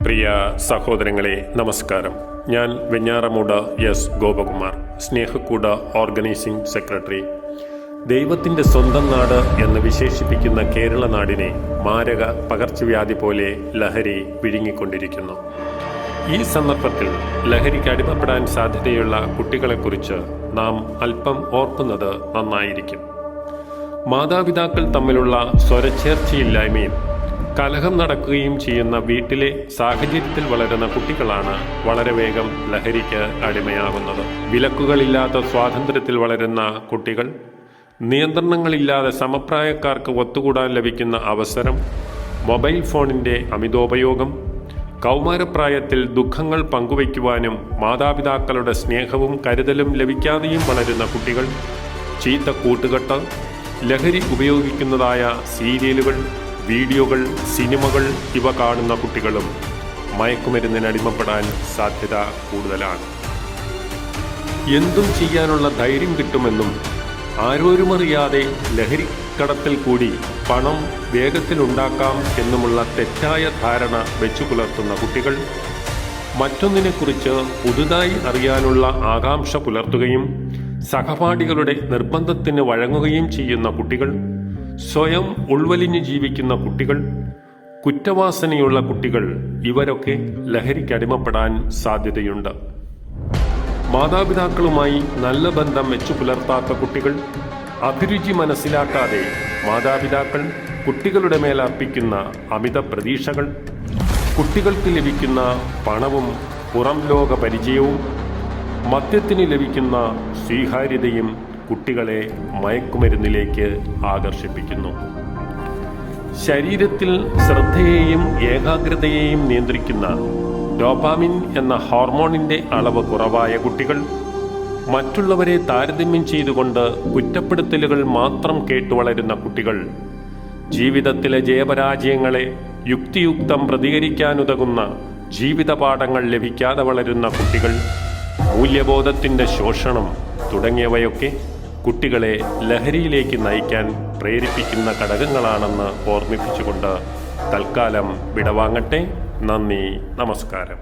പ്രിയ സഹോദരങ്ങളെ നമസ്കാരം. ഞാൻ വെഞ്ഞാറമൂട് എസ് ഗോപകുമാർ, സ്നേഹക്കൂട ഓർഗനൈസിംഗ് സെക്രട്ടറി. ദൈവത്തിൻ്റെ സ്വന്തം നാട് എന്ന് വിശേഷിപ്പിക്കുന്ന കേരള നാടിനെ മാരക പകർച്ചവ്യാധി പോലെ ലഹരി വിഴുങ്ങിക്കൊണ്ടിരിക്കുന്നു. ഈ സന്ദർഭത്തിൽ ലഹരിക്ക് അടിമപ്പെടാൻ സാധ്യതയുള്ള കുട്ടികളെക്കുറിച്ച് നാം അല്പം ഓർക്കുന്നത് നന്നായിരിക്കും. മാതാപിതാക്കൾ തമ്മിലുള്ള സ്വരച്ചേർച്ചയില്ലായ്മയും കലഹം നടക്കുകയും ചെയ്യുന്ന വീട്ടിലെ സാഹചര്യത്തിൽ വളരുന്ന കുട്ടികളാണ് വളരെ വേഗം ലഹരിക്ക് അടിമയാകുന്നത്. വിലക്കുകളില്ലാത്ത സ്വാതന്ത്ര്യത്തിൽ വളരുന്ന കുട്ടികൾ, നിയന്ത്രണങ്ങളില്ലാതെ സമപ്രായക്കാർക്ക് ഒത്തുകൂടാൻ ലഭിക്കുന്ന അവസരം, മൊബൈൽ ഫോണിൻ്റെ അമിതോപയോഗം, കൗമാരപ്രായത്തിൽ ദുഃഖങ്ങൾ പങ്കുവയ്ക്കുവാനും മാതാപിതാക്കളുടെ സ്നേഹവും കരുതലും ലഭിക്കാതെയും വളരുന്ന കുട്ടികൾ, ചീത്ത കൂട്ടുകെട്ട്, ലഹരി ഉപയോഗിക്കുന്നതായ സീരിയലുകൾ, വീഡിയോകൾ, സിനിമകൾ ഇവ കാണുന്ന കുട്ടികളും മയക്കുമരുന്നിന് അടിമപ്പെടാൻ സാധ്യത കൂടുതലാണ്. എന്തും ചെയ്യാനുള്ള ധൈര്യം കിട്ടുമെന്നും ആരോരുമറിയാതെ ലഹരിക്കടത്തിൽ കൂടി പണം വേഗത്തിലുണ്ടാക്കാം എന്നുമുള്ള തെറ്റായ ധാരണ വെച്ചു പുലർത്തുന്ന കുട്ടികൾ, മറ്റൊന്നിനെക്കുറിച്ച് പുതുതായി അറിയാനുള്ള ആകാംക്ഷ പുലർത്തുകയും സഹപാഠികളുടെ നിർബന്ധത്തിന് വഴങ്ങുകയും ചെയ്യുന്ന കുട്ടികൾ, സ്വയം ഉൾവലിഞ്ഞു ജീവിക്കുന്ന കുട്ടികൾ, കുറ്റവാസനയുള്ള കുട്ടികൾ, ഇവരൊക്കെ ലഹരിക്കടിമപ്പെടാൻ സാധ്യതയുണ്ട്. മാതാപിതാക്കളുമായി നല്ല ബന്ധം വെച്ചു പുലർത്താത്ത കുട്ടികൾ, അഭിരുചി മനസ്സിലാക്കാതെ മാതാപിതാക്കൾ കുട്ടികളുടെ മേൽ അർപ്പിക്കുന്ന അമിത പ്രതീക്ഷകൾ, കുട്ടികൾക്ക് ലഭിക്കുന്ന പണവും പുറം ലോക പരിചയവും, മദ്യത്തിന് ലഭിക്കുന്ന സ്വീകാര്യതയും കുട്ടികളെ മയക്കുമരുന്നിലേക്ക് ആകർഷിപ്പിക്കുന്നു. ശരീരത്തിൽ ശ്രദ്ധയെയും ഏകാഗ്രതയെയും നിയന്ത്രിക്കുന്ന ഡോപാമിൻ എന്ന ഹോർമോണിൻ്റെ അളവ് കുറവായ കുട്ടികൾ, മറ്റുള്ളവരെ താരതമ്യം ചെയ്തുകൊണ്ട് കുറ്റപ്പെടുത്തലുകൾ മാത്രം കേട്ടു വളരുന്ന കുട്ടികൾ, ജീവിതത്തിലെ ജയപരാജയങ്ങളെ യുക്തിയുക്തം പ്രതികരിക്കാനുതകുന്ന ജീവിത പാഠങ്ങൾ ലഭിക്കാതെ വളരുന്ന കുട്ടികൾ, മൂല്യബോധത്തിൻ്റെ ശോഷണം തുടങ്ങിയവയൊക്കെ കുട്ടികളെ ലഹരിയിലേക്ക് നയിക്കാൻ പ്രേരിപ്പിക്കുന്ന ഘടകങ്ങളാണെന്ന് ഓർമ്മിപ്പിച്ചുകൊണ്ട് തൽക്കാലം വിടവാങ്ങട്ടെ. നന്ദി, നമസ്കാരം.